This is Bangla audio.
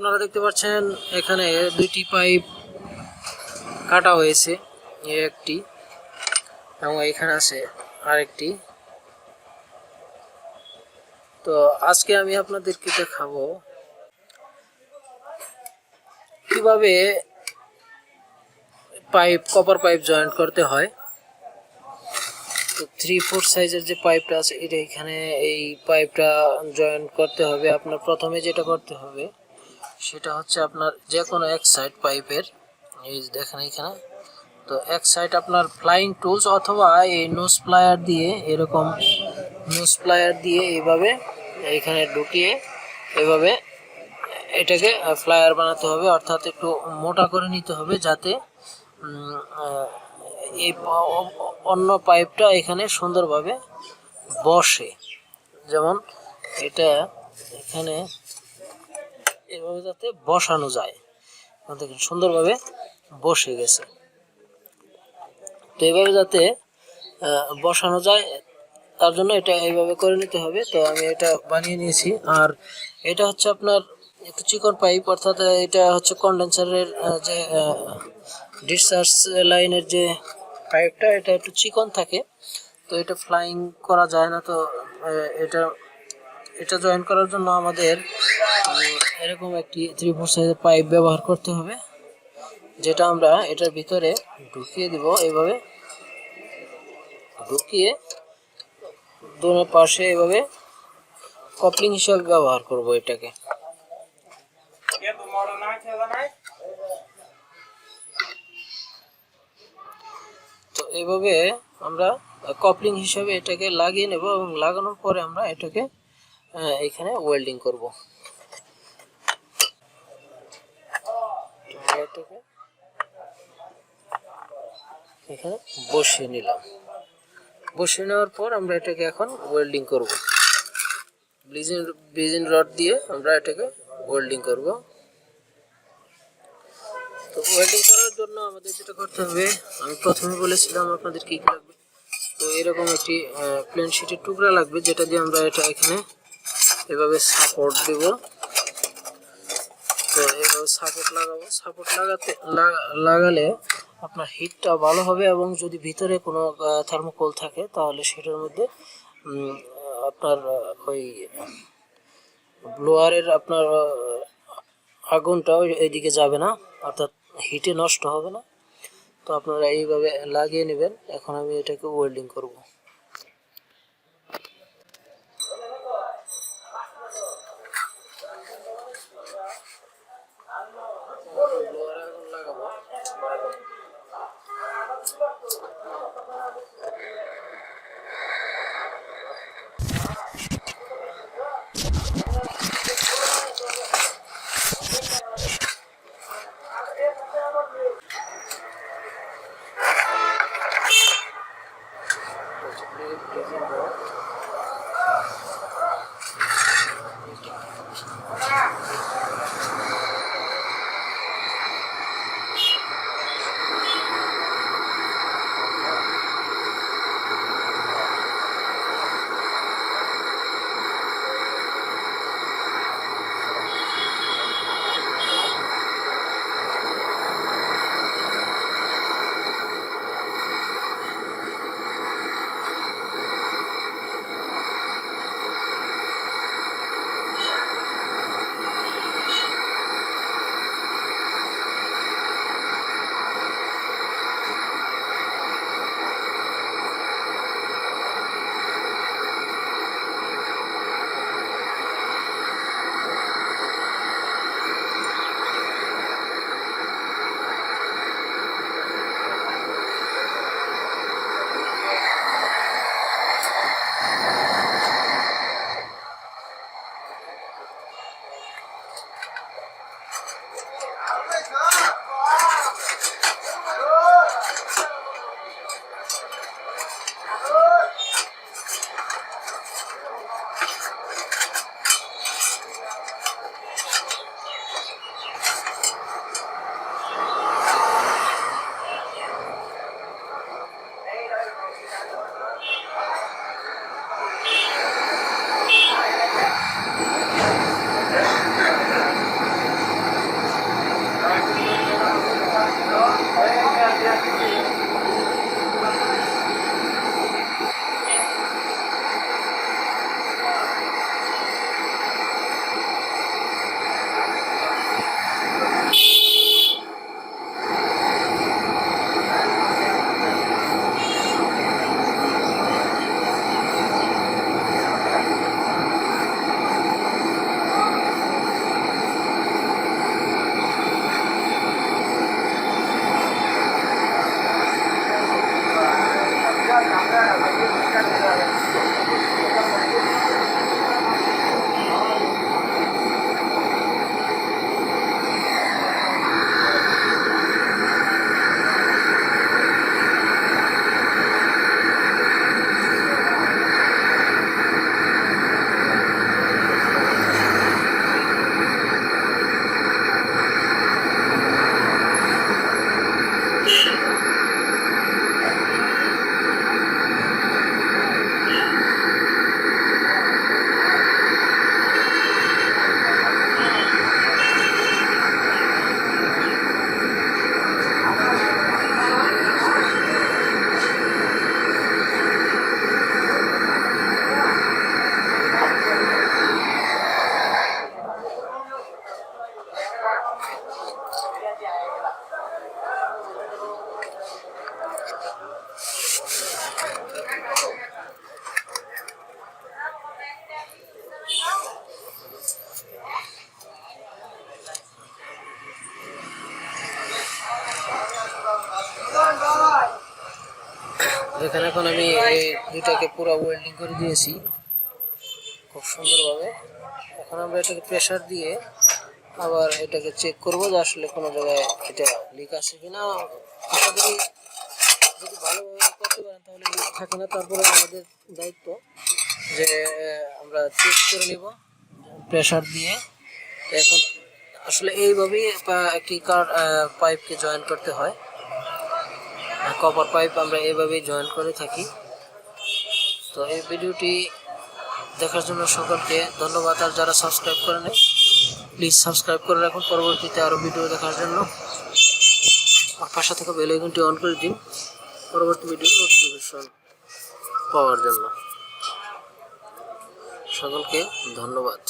আপনারা দেখতে পাচ্ছেন এখানে দুইটি পাইপ কাটা হয়েছে, একটি এবং এখানে আছে আরেকটি। তো আজকে আমি আপনাদেরকে দেখাবো কিভাবে কপার পাইপ জয়েন্ট করতে হয়। তো 3/4 সাইজের যে পাইপটা আছে এটা এখানে, এই পাইপটা জয়েন্ট করতে হবে। আপনার প্রথমে যেটা করতে হবে সেটা হচ্ছে আপনার যে কোনো এক সাইড পাইপের, এই দেখেন এখানে, তো এক সাইড আপনার ফ্লাইং টুলস অথবা এই নোজ প্লায়ার দিয়ে, এরকম নোজ প্লায়ার দিয়ে এইভাবে এইখানে ঢুকিয়ে এভাবে এটাকে ফ্লায়ার বানাতে হবে, অর্থাৎ একটু মোটা করে নিতে হবে যাতে এই অন্য পাইপটা এখানে সুন্দরভাবে বসে। যেমন এটা এখানে এভাবে যাতে বসানো যায়, দেখেন সুন্দরভাবে বসে গেছে। তো এইভাবে যাতে বসানো যায় তার জন্য এটা এইভাবে করে নিতে হবে। তো আমি এটা বানিয়ে নিয়েছি। আর এটা হচ্ছে আপনার একটু চিকন পাইপ, অর্থাৎ এটা হচ্ছে কন্ডেন্সারের যে ডিসচার্জ লাইনের যে পাইপটা, এটা একটু চিকন থাকে, তো এটা ফ্লাইং করা যায় না। তো এটা জয়েন করার জন্য আমাদের এরকম একটি 3/4 সাইজের পাইপ ব্যবহার করতে হবে, যেটা আমরা এটার ভিতরে ঢুকিয়ে দিব। এইভাবে ঢুকিয়ে দোনো পাশে এভাবে কপলিং হিসাবে ব্যবহার করব এটাকে। তো এইভাবে আমরা কপলিং হিসাবে এটাকে লাগিয়ে নেব এবং লাগানোর পরে আমরা এটাকে এখানে ওয়েল্ডিং করব। এটাকে এখানে বসিয়ে নিলাম। বসিয়ে নেওয়ার পর আমরা এটাকে এখন ওয়েল্ডিং করব। ব্রিজিং রড দিয়ে আমরা এটাকে ওয়েল্ডিং করব। তো ওয়েল্ডিং করার জন্য আমাদের যেটা করতে হবে, আমি প্রথমে বলেছিলাম আপনাদের কি লাগবে। তো এরকম একটি প্লেন শিটের টুকরা লাগবে, যেটা দিয়ে আমরা এটা এখানে এভাবে সাপোর্ট দেব। তো এভাবে সাপোর্ট লাগাবো। সাপোর্ট লাগালে আপনার হিটটা ভালো হবে, এবং যদি ভিতরে কোনো থার্মোকল থাকে তাহলে সেটার মধ্যে আপনার ওই ব্লোয়ারের আপনার আগুনটা এইদিকে যাবে না, অর্থাৎ হিটে নষ্ট হবে না। তো আপনারা এইভাবে লাগিয়ে নেবেন। এখন আমি এটাকে ওয়েল্ডিং করব। এখানে এখন আমি এই দুইটাকে পুরো ওয়েল্ডিং করে দিয়েছি খুব সুন্দরভাবে। এখন আমরা এটাকে প্রেসার দিয়ে আবার এটাকে চেক করবো যে আসলে কোনো জায়গায় এটা লিক আছে কিনা। আশা করি যদি ভালোভাবে করতে পারেন তাহলে লিক থাকে না। তারপরে আমাদের দায়িত্ব যে আমরা চেক করে নিব প্রেসার দিয়ে। তো এখন আসলে এইভাবেই একটি পাইপকে জয়েন করতে হয়। কপার পাইপ আমরা এইভাবেই জয়েন করে থাকি। তো এই ভিডিওটি দেখার জন্য সকলকে ধন্যবাদ। আর যারা সাবস্ক্রাইব করে নেই প্লিজ সাবস্ক্রাইব করে রাখুন পরবর্তীতে আরও ভিডিও দেখার জন্য। আর পাশে থাকা বেল আইকনটি অন করে দিন পরবর্তী ভিডিওর নোটিফিকেশন পাওয়ার জন্য। সকলকে ধন্যবাদ।